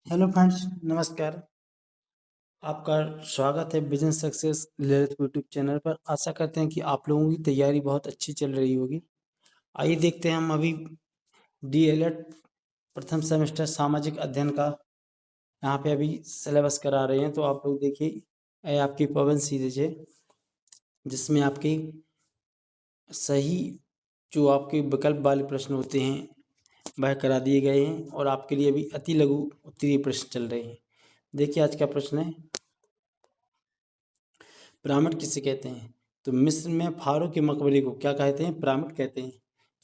Hello friends, नमस्कार। आपका स्वागत है business success Lalit YouTube channel पर। आशा करते हैं कि आप लोगों की तैयारी बहुत अच्छी चल रही होगी। आइए देखते हैं, हम अभी डीएलएड प्रथम सेमेस्टर सामाजिक अध्ययन का यहाँ पे अभी सिलेबस करा रहे हैं। तो आप लोग देखिए, ये आपकी पवन सीरीज है जिसमें आपकी सही जो आपके विकल्प वाले प्रश्न होते हैं वह करा दिए गए हैं, और आपके लिए अभी अति लघु उत्तरीय प्रश्न चल रहे हैं। देखिए, आज का प्रश्न है, पिरामिड किसे कहते हैं? तो मिस्र में फारो के मकबरे को क्या कहते हैं? पिरामिड कहते हैं।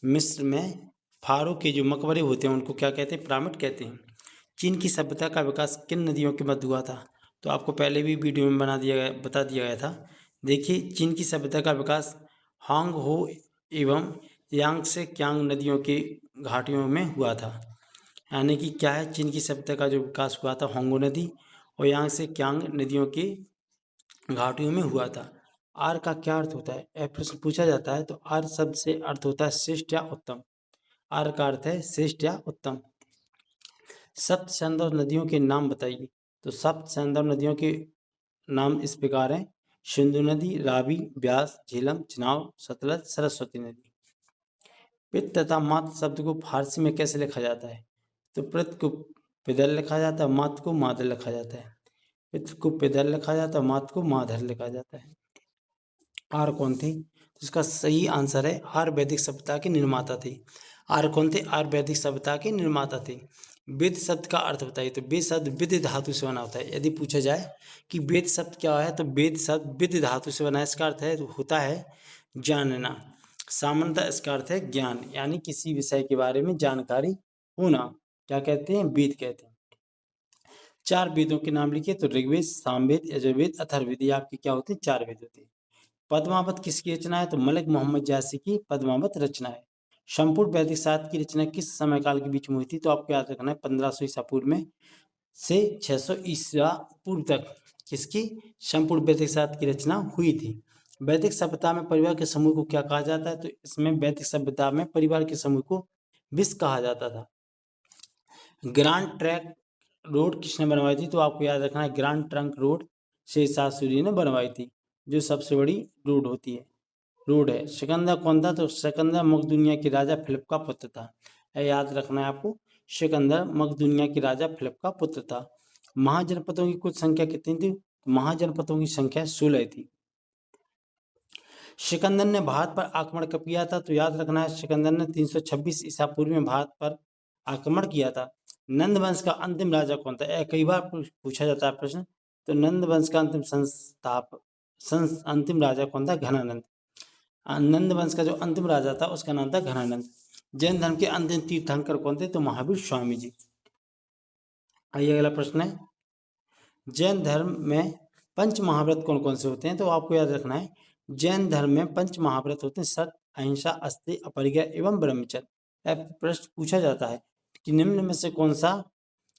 मिस्र में फारो के जो मकबरे होते हैं उनको क्या कहते हैं? पिरामिड कहते हैं। चीन की सभ्यता का विकास किन नदियों के मध्य हुआ था? तो आपको पहले भी वीडियो में बता दिया गया था। देखिए, चीन की सभ्यता का विकास हांग हो एवं यांगसे क्यांग नदियों के घाटियों में हुआ था। यानी कि क्या है, चीन की सभ्यता का जो विकास हुआ था होंगो नदी और यांग से क्यांग नदियों के घाटियों में हुआ था। आर का क्या अर्थ होता है? यह प्रश्न पूछा जाता है। तो आर शब्द से अर्थ होता है श्रेष्ठ या उत्तम। आर का अर्थ है श्रेष्ठ या उत्तम। सप्त सैंधव नदियों के नाम बताइए। तो सप्त सैंधव नदियों के नाम इस प्रकार हैं: सिंधु नदी, रावी, ब्यास, झेलम, चिनाब, सतलज, सरस्वती नदी। पित्त तथा मात शब्द को फारसी में कैसे लिखा जाता है? तो पित्त को पिदल लिखा जाता है, मात को मादल लिखा जाता है। पित्त को पिदल लिखा जाता है, मात को माधर लिखा जाता है। आर कौन थे? तो इसका सही आंसर है आर वैदिक सभ्यता के निर्माता थे। आर कौन थे? आर वैदिक सभ्यता के निर्माता थे। वेद शब्द का अर्थ बताइए। तो वेद शब्द विद धातु से बना होता है। यदि पूछा जाए कि वेद शब्द क्या है, तो वेद शब्द विद धातु से बना है। इसका अर्थ है होता है जानना। सामान्यतः इसका अर्थ है ज्ञान, यानी किसी विषय के बारे में जानकारी होना। क्या कहते हैं? वेद कहते हैं। चार वेदों के नाम लिखिए। तो ऋग्वेद, सामवेद, यजुर्वेद, अथर्ववेद। ये आपके क्या होते हैं? चार वेद होते हैं। पद्मावत किसकी रचना है? तो मलिक मोहम्मद जायसी की पद्मावत रचना है। संपूर्ण वैदिक साहित्य की रचना किस समय काल के बीच में हुई थी? तो आपको याद रखना है 1500 ईसा पूर्व में से 600 ईसा पूर्व तक किसकी संपूर्ण वैदिक साहित्य की रचना हुई थी। वैदिक सभ्यता में परिवार के समूह को क्या कहा जाता है? तो इसमें वैदिक सभ्यता में परिवार के समूह को विश्व कहा जाता था। ग्रांड ट्रंक रोड किसने बनवाई थी? तो आपको याद रखना है grand trunk road Sher Shah Suri ने बनवाई थी, जो सबसे बड़ी रोड होती है, रोड है। सिकंदर कौन था? तो सिकंदर मकदूनिया के राजा फिलिप का पुत्र था। यह याद रखना है आपको, सिकंदर मकदूनिया के राजा फिलिप का पुत्र था। महाजनपदों की कुल संख्या कितनी थी? महाजनपदों की संख्या 16 थी। सिकंदर ने भारत पर आक्रमण कब किया था? तो याद रखना है सिकंदर ने 326 ईसा पूर्व में भारत पर आक्रमण किया था। नंद वंश का अंतिम राजा कौन था? यह कई बार पूछा जाता है प्रश्न। तो नंद वंश का अंतिम राजा कौन था? घनानंद। नंद वंश का जो अंतिम राजा था उसका नाम था घनानंद। जैन धर्म के अंतिम तीर्थंकर कौन थे? तो महावीर स्वामी जी। आइए अगला प्रश्न है, जैन धर्म में पंच महाव्रत कौन कौन से होते हैं? तो आपको याद रखना है जैन धर्म में पंच महाव्रत होते हैं: सत्य, अहिंसा, अस्तेय, अपरिग्रह एवं ब्रह्मचर्य। यह प्रश्न पूछा जाता है कि निम्न में से कौन सा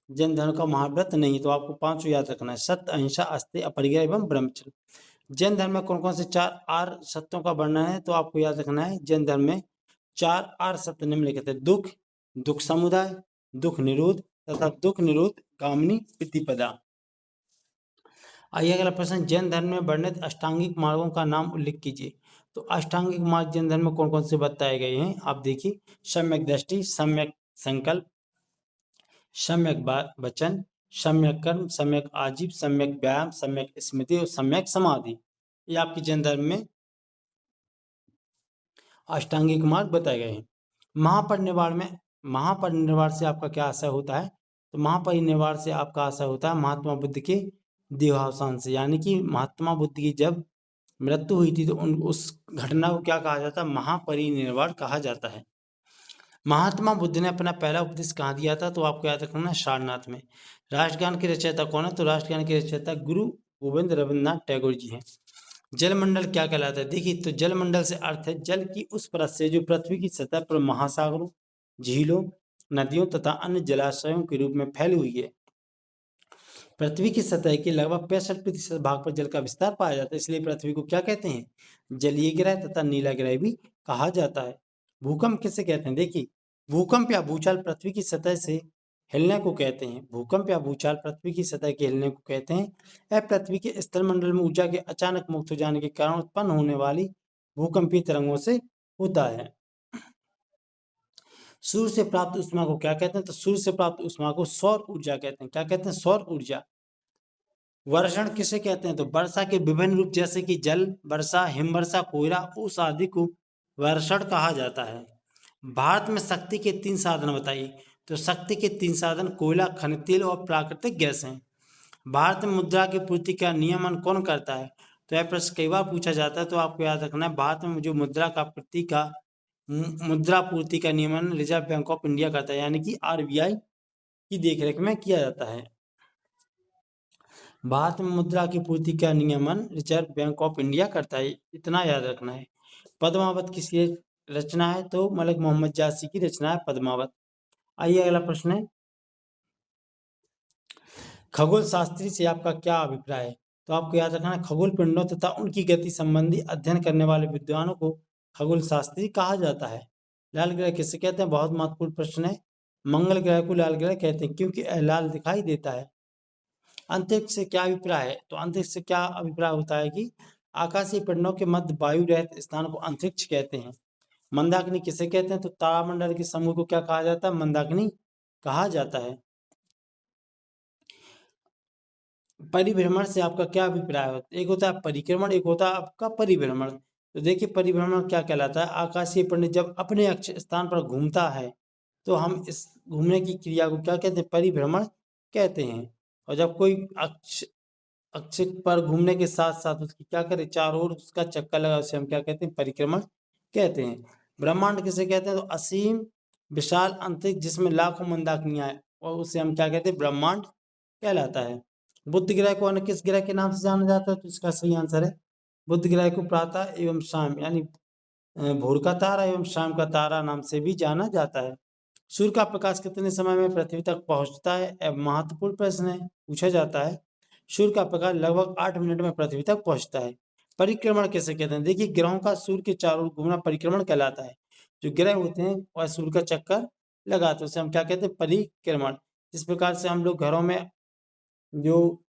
जैन धर्म का महाव्रत नहीं? तो आपको पांचों याद रखना है: सत्य, अहिंसा, अस्तेय, अपरिग्रह एवं ब्रह्मचर्य। जैन धर्म में कौन कौन से चार आर सत्यों का वर्णन है? तो आपको याद रखना है जैन धर्म में चार आर सत्य निम्नलिखित है: दुख, दुख समुदाय, दुख निरोध तथा दुख निरोध गामिनी प्रतिपदा। आइए अगला प्रश्न, जैन धर्म में वर्णित अष्टांगिक मार्गों का नाम उल्लेख कीजिए। तो अष्टांगिक मार्ग जैन धर्म में कौन कौन से बताए गए हैं? आप देखिए, सम्यक दृष्टि, सम्यक संकल्प, सम्यक वचन, सम्यक कर्म, सम्यक आजीव, सम्यक व्यायाम, सम्यक स्मृति और सम्यक समाधि। ये आपके जैन धर्म में अष्टांगिक मार्ग बताए गए हैं। महापरिनिर्वाण से आपका क्या आशय होता है? तो महापरिनिर्वाण से आपका आशय होता है महात्मा बुद्ध के देहावसान से, यानी कि महात्मा बुद्ध की जब मृत्यु हुई थी तो उस घटना को क्या कहा जाता है? महापरिनिर्वाण कहा जाता है। महात्मा बुद्ध ने अपना पहला उपदेश कहाँ दिया था? तो आपको याद रखना सारनाथ में। राष्ट्रगान के रचयिता कौन है? तो राष्ट्रगान के रचयिता गुरु गोविंद रविन्द्रनाथ टैगोर जी हैं। जलमंडल क्या कहलाता है? देखिए, तो जलमंडल से अर्थ है जल की उस परत से जो पृथ्वी की सतह पर महासागरों, झीलों, नदियों तथा अन्य जलाशयों के रूप में फैली हुई है। पृथ्वी की सतह के लगभग 65% भाग पर जल का विस्तार पाया जाता है, इसलिए पृथ्वी को क्या कहते हैं? जलीय ग्रह तथा नीला ग्रह भी कहा जाता है। भूकंप किसे कहते हैं? देखिए, भूकंप या भूचाल पृथ्वी की सतह से हिलने को कहते हैं। भूकंप या भूचाल पृथ्वी की सतह के हिलने को कहते हैं। यह पृथ्वी के स्थलमंडल में ऊर्जा के अचानक मुक्त हो जाने के कारण उत्पन्न होने वाली भूकंपीय तरंगों से होता है। सूर्य से प्राप्त ऊष्मा को क्या कहते हैं? तो सूर्य से प्राप्त ऊष्मा को सौर ऊर्जा कहते हैं। क्या कहते हैं? सौर ऊर्जा। वर्षण किसे कहते हैं? तो वर्षा के विभिन्न रूप जैसे कि जल वर्षा, हिमवर्षा, कोहरा, ओस आदि को वर्षण कहा जाता है। भारत में शक्ति के 3 साधन बताइए। तो शक्ति के 3 साधन कोयला, खनिज तेल और प्राकृतिक गैस हैं। भारत में मुद्रा की पूर्ति का नियमन कौन करता है? तो यह प्रश्न कई बार पूछा जाता है, तो आपको याद रखना है भारत में जो मुद्रा पूर्ति का नियमन रिजर्व बैंक ऑफ इंडिया करता है, यानी कि आरबीआई की देखरेख में किया जाता है। भारत में मुद्रा की पूर्ति का नियमन रिजर्व बैंक ऑफ इंडिया करता है, इतना याद रखना है। पद्मावत किसकी रचना है? तो मलिक मोहम्मद जासी की रचना है पद्मावत। आइए अगला प्रश्न है, खगोल शास्त्री से आपका क्या अभिप्राय है? तो आपको याद रखना है खगोल पिंडों तथा उनकी गति संबंधी अध्ययन करने वाले विद्वानों को खगोल शास्त्री कहा जाता है। लाल ग्रह किसे कहते हैं? बहुत महत्वपूर्ण प्रश्न है। मंगल ग्रह को लाल ग्रह कहते हैं क्योंकि यह लाल दिखाई देता है। अंतरिक्ष से क्या अभिप्राय है? तो अंतरिक्ष से क्या अभिप्राय होता है कि आकाशीय पिंडों के मध्य वायु रहित स्थान को अंतरिक्ष कहते हैं। मंदाकिनी किसे कहते हैं? तो तारामंडल के समूह को क्या कहा जाता है? मंदाकिनी कहा जाता है। परिभ्रमण से आपका क्या अभिप्राय होता है? एक होता है परिक्रमण, एक होता है आपका परिभ्रमण। तो देखिए परिभ्रमण क्या कहलाता है? आकाशीय पिंड जब अपने अक्ष स्थान पर घूमता है तो हम इस घूमने की क्रिया को क्या कहते हैं? परिभ्रमण कहते हैं। और जब कोई अक्ष अक्ष पर घूमने के साथ साथ उसकी क्या करे? चारों ओर उसका चक्कर लगा, उसे हम क्या कहते हैं? परिक्रमण कहते हैं। ब्रह्मांड किसे कहते हैं? तो असीम विशाल अंतरिक्ष जिसमें लाखों मंदाकिनियां हैं, और उसे हम क्या कहते हैं? ब्रह्मांड कहलाता है। बुध ग्रह को अन्य किस ग्रह के नाम से जाना जाता है? तो इसका सही आंसर है बुध ग्रह को प्रातः एवं शाम, यानी भोर का तारा एवं शाम का तारा नाम से भी जाना जाता है। सूर्य का प्रकाश कितने समय में पृथ्वी तक पहुंचता है? यह महत्वपूर्ण प्रश्न है, पूछा जाता है। सूर्य का प्रकाश लगभग 8 मिनट में पृथ्वी तक पहुंचता है। परिक्रमण किसे कहते हैं? देखिए ग्रहों का सूर्य के चारों ओर घूमना परिक्रमण कहलाता है। जो ग्रह होते हैं वह सूर्य का चक्कर लगाते हैं, उसे हम क्या कहते हैं? परिक्रमण। जिस प्रकार से हम लोग घरों में जो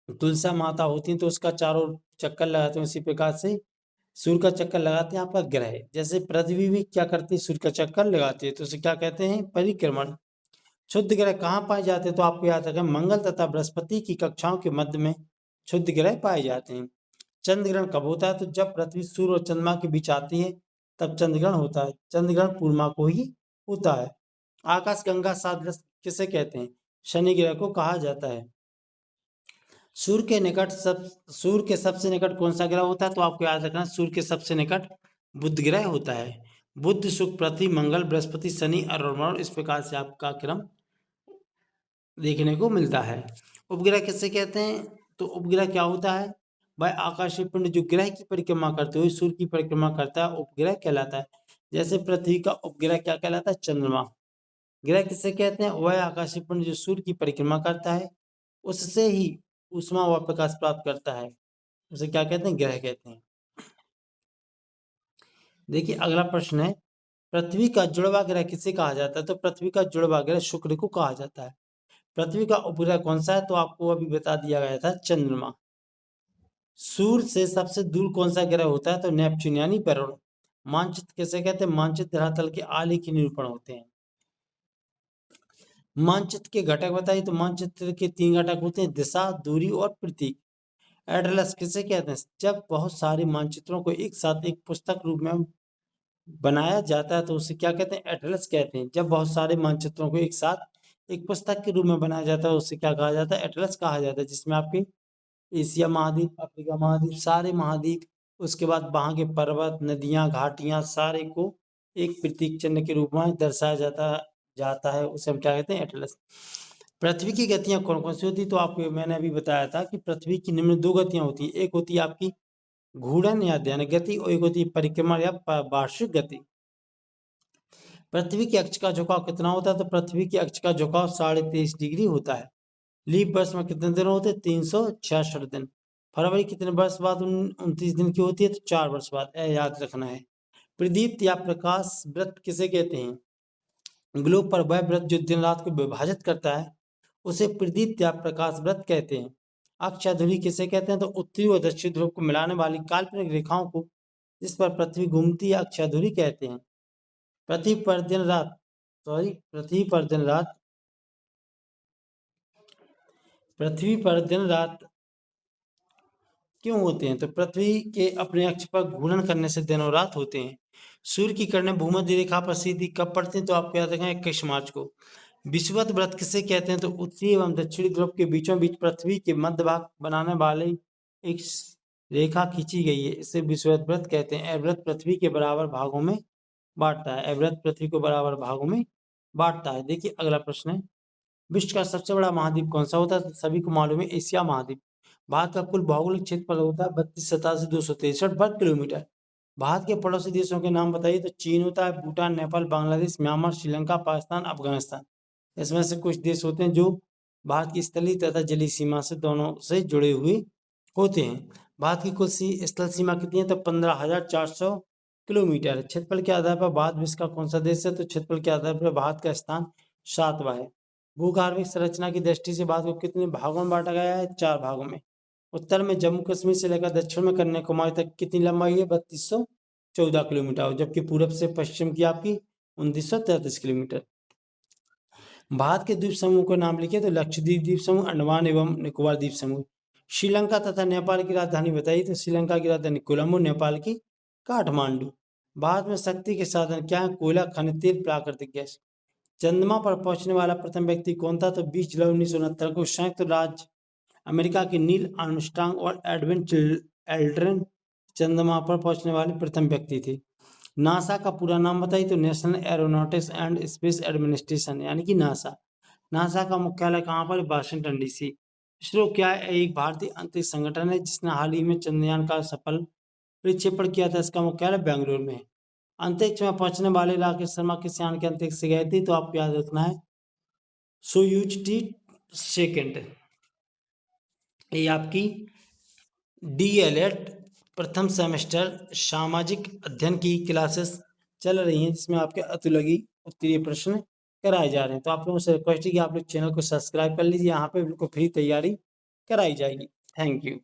तुलसा माता होती हैं तो उसका चारों ओर चक्कर लगाते हैं, उसी प्रकार से सूर्य का चक्कर लगाते हैं आपका ग्रह। जैसे पृथ्वी भी क्या करती है? सूर्य का चक्कर लगाती है, तो उसे क्या कहते हैं? परिक्रमण। क्षुद्र ग्रह कहाँ पाए जाते हैं? तो आपको याद रखें मंगल तथा बृहस्पति की कक्षाओं के मध्य में क्षुद्र ग्रह पाए जाते हैं। चंद्र ग्रहण कब होता है? तो जब पृथ्वी सूर्य और चंद्रमा के बीच आती है तब चंद्र ग्रहण होता है। चंद्र ग्रहण पूर्णिमा को ही होता है। आकाश गंगा सादृश्य किसे कहते हैं? शनि ग्रह को कहा जाता है। सूर्य के सबसे निकट कौन सा ग्रह होता है? तो आपको याद रखना सूर्य के सबसे निकट बुध ग्रह होता है। बुध, शुक्र, पृथ्वी, मंगल, बृहस्पति, शनि और वरुण, इस प्रकार से आपका क्रम देखने को मिलता है। उपग्रह किसे कहते हैं? तो उपग्रह क्या होता है? वह आकाशीय पिंड जो ग्रह की परिक्रमा करते हुए सूर्य की परिक्रमा करता है उपग्रह कहलाता है। जैसे पृथ्वी का उपग्रह क्या कहलाता है? चंद्रमा। ग्रह किसे कहते हैं? वह आकाशीय पिंड जो सूर्य की परिक्रमा करता है, उससे ही ऊष्मा व प्रकाश प्राप्त करता है, उसे क्या कहते हैं? ग्रह कहते हैं। देखिए अगला प्रश्न है, पृथ्वी का जुड़वा ग्रह किसे कहा जाता है? तो पृथ्वी का जुड़वा ग्रह शुक्र को कहा जाता है। पृथ्वी का उपग्रह कौन सा है? तो आपको अभी बता दिया गया था, चंद्रमा। सूर्य से सबसे दूर कौन सा ग्रह होता है? तो नेपच्यून यानी वरुण। मानचित्र किसे कहते हैं? मानचित्र धरातल के आलेखी निरूपण होते हैं। मानचित्र के घटक बताइए। तो मानचित्र के 3 घटक होते हैं, दिशा, दूरी और प्रतीक। एटलस किसे कहते हैं? जब बहुत सारे मानचित्रों को एक साथ एक पुस्तक रूप में बनाया जाता है तो उसे क्या कहते हैं? एटलस कहते हैं। जब बहुत सारे मानचित्रों को एक साथ एक पुस्तक के रूप में बनाया जाता है उसे क्या कहा जाता है? एटलस कहा जाता है। जिसमें आपके एशिया महाद्वीप, अफ्रीका महाद्वीप, सारे महाद्वीप, उसके बाद वहां के पर्वत, नदियां, घाटियां, सारे को एक प्रतीक चिन्ह के रूप में दर्शाया जाता है, उसे हम क्या कहते हैं? एटलस। पृथ्वी की गतियां कौन कौन सी होती? तो आपको मैंने अभी बताया था कि पृथ्वी की निम्न 2 गतियां होती है। एक होती है आपकी घूर्णन या दैनिक गति और एक होती है परिक्रमण या वार्षिक गति। पृथ्वी के अक्ष का झुकाव कितना होता है? तो पृथ्वी के अक्ष का झुकाव 23.5 डिग्री होता है। लीप वर्ष में कितने दिन होते हैं? 366 दिन। फरवरी कितने वर्ष बाद 29 दिन की होती है? तो 4 वर्ष बाद, याद रखना है। प्रदीप्त या प्रकाश वृत्त किसे कहते हैं? ग्लोब पर वह वृत्त जो दिन रात को विभाजित करता है उसे प्रदीप्त या प्रकाश वृत्त कहते हैं। अक्षाधुरी किसे कहते हैं? तो उत्तरी और दक्षिणी ध्रुव को मिलाने वाली काल्पनिक रेखाओं को जिस पर पृथ्वी घूमती है अक्षाधुरी कहते हैं। पृथ्वी पर दिन रात क्यों होते हैं? तो पृथ्वी के अपने अक्ष पर घूर्णन करने से दिन और रात होते हैं। सूर्य की किरणें भूमध्य रेखा पर सीधी कब पड़ती हैं? तो आपको याद रखना 21 मार्च को। विषुवत व्रत किसे कहते हैं? तो उत्तरी एवं दक्षिणी ध्रुव के बीचों बीच पृथ्वी के मध्य भाग बनाने वाले एक रेखा खींची गई है, इसे विषुवत व्रत कहते हैं। यह व्रत पृथ्वी के बराबर भागों में बांटता है। यह व्रत पृथ्वी को बराबर भागों में बांटता है। देखिए अगला प्रश्न है, विश्व का सबसे बड़ा महाद्वीप कौन सा होता है? तो सभी को मालूम है एशिया महाद्वीप। भारत का कुल भौगोलिक क्षेत्रफल होता है 32,87,263 वर्ग किलोमीटर। भारत के पड़ोसी देशों के नाम बताइए। तो चीन होता है, भूटान, नेपाल, बांग्लादेश, म्यांमार, श्रीलंका, पाकिस्तान, अफगानिस्तान। इसमें से कुछ देश होते हैं जो भारत की स्थलीय तथा जलीय सीमा से दोनों से जुड़े हुए होते हैं। भारत की कुल स्थल सीमा कितनी है? तो 15,400 किलोमीटर। क्षेत्रफल के आधार पर भारत विश्व का कौन सा देश है? तो क्षेत्रफल के आधार पर भारत का स्थान 7वां है। भूगर्भिक संरचना की दृष्टि से भारत को कितने भागों में बांटा गया है? 4 भागों में। उत्तर में जम्मू कश्मीर से लेकर दक्षिण में कन्याकुमारी तक कितनी लंबाई है? 3214 किलोमीटर, जबकि पूरब से पश्चिम की आपकी 2933 किलोमीटर। भारत के द्वीप समूह को नाम लिखिए। तो लक्षद्वीप द्वीप समूह, अंडमान एवं निकोबार द्वीप समूह। श्रीलंका तथा नेपाल की राजधानी बताइए। तो श्रीलंका की राजधानी कोलंबो, नेपाल की काठमांडू। भारत में शक्ति के साधन क्या है? कोयला, खनिज तेल, प्राकृतिक गैस। चंद्रमा पर पहुंचने वाला प्रथम व्यक्ति कौन था? तो 20 जुलाई 1969 को संयुक्त राज्य अमेरिका के नील आर्मस्ट्रांग और एडविन एल्ड्रिन चंद्रमा पर पहुंचने वाले प्रथम व्यक्ति थे। नासा का पूरा नाम बताइए। तो national aeronautics and space administration, यानी कि नासा। नासा का मुख्यालय कहाँ पर? Washington DC. इसरो क्या है? एक भारतीय अंतरिक्ष संगठन है जिसने हाल ही में चंद्रयान का सफल प्रक्षेपण किया था। इसका मुख्यालय बेंगलुरु में है। अंतरिक्ष में पहुंचने वाले राकेश शर्मा किस यान के अंतरिक्ष से गए थे? तो आपको याद रखना है सोयूज T2। ये आपकी DLED प्रथम सेमेस्टर सामाजिक अध्ययन की क्लासेस चल रही हैं, जिसमें आपके अतुलगी उत्तरीय प्रश्न कराए जा रहे हैं। तो आप लोगों से रिक्वेस्ट है कि आप लोग चैनल को सब्सक्राइब कर लीजिए। यहाँ पे बिल्कुल फ्री तैयारी कराई जाएगी। Thank you.